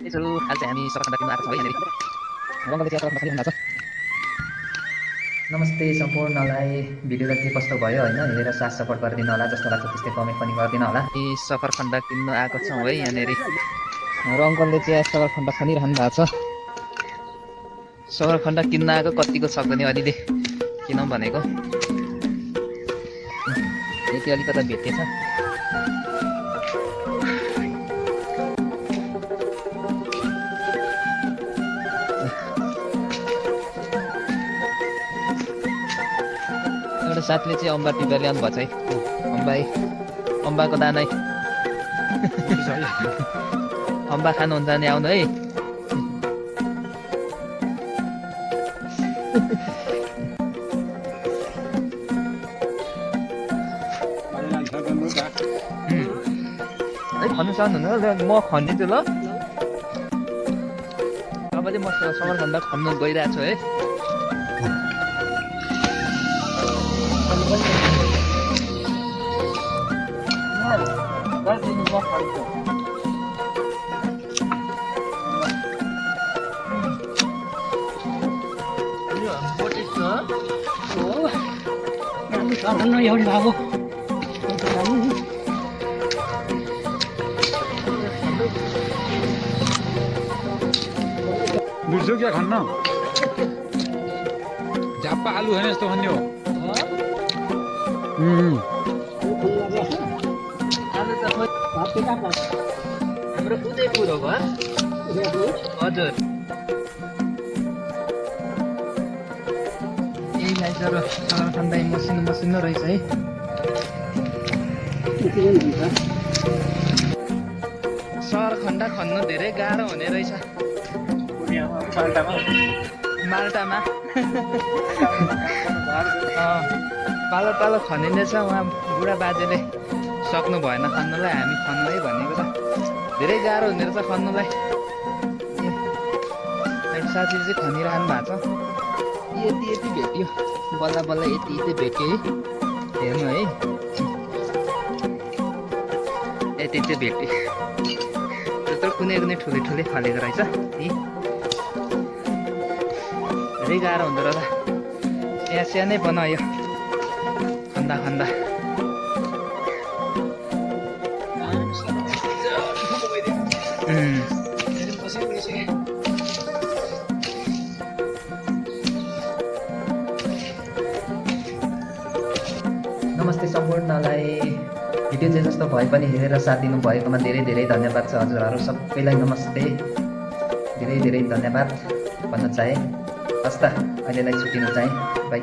यसो आज चाहिँ हामी सफा खण्ड किन्न आएको छौँ है यहाँनिर रङ्गले चाहिँ सफा खण्ड खालिरहेको छ। नमस्ते सम्पूर्णलाई। भिडियोलाई के कस्तो भयो होइन हेरेर साथ सपोर्ट गरिदिनु होला, जस्तो लाग्छ त्यस्तै कमेन्ट पनि गरिदिनु होला। सफर खण्ड किन्न आएको छौँ है यहाँनिर रङ्गलले चाहिँ सफर खण्ड खनिरहनु भएको छ। सफर खण्ड किन्न आएको कतिको छ भने अलिअलि किनौँ भनेको यति अलिकता भेटेछ। एउटा साथीले चाहिँ अम्बा टिपेर ल्याउनु भएको छ है। अम्बाको दाना है। अम्बा खानुहुन्छ भने आउनु है। खन्नु सक्नुहुन्न म खनिदिन्छु ल। अब चाहिँ म सफर खण्ड खन्नु गइरहेको छु है। एउटी भएको बिर्स्यो क्या खन्न झाप्पा आलु होइन यस्तो खन्ने हो। हाम्रो उदयपुर हो घर। हजुर यही लाइक जरो सफर खण्ड मसिनो रहेछ है। सफर खण्ड खन्नु धेरै गाह्रो हुने रहेछ माल्टामा। पालो पालो खनिँदैछ। उहाँ बुढा बाजेले सक्नु भएन खन्नुलाई, हामी खन्नु है भनेको त धेरै गाह्रो हुने रहेछ खन्नुलाई। साथीले चाहिँ खनिरहनु भएको छ। यति भेट्यो बल्ल बल्ल यति भेट्यो है। हेर्नु है यति भेट्यो। त्यत्रो कुनै ठुलै फलेको रहेछ। धेरै गाह्रो हुँदो रहेछ। यहाँ सानै बनायो खन्दा नमस्ते सम्पूर्णलाई। भिडियो चाहिँ जस्तो भए पनि हेरेर साथ दिनु भएकोमा धेरै धेरै धन्यवाद छ हजुरहरू सबैलाई। नमस्ते, धेरै धेरै धन्यवाद भन्न चाहे। हस् त, अहिलेलाई छुट्टिन चाहे। बाई।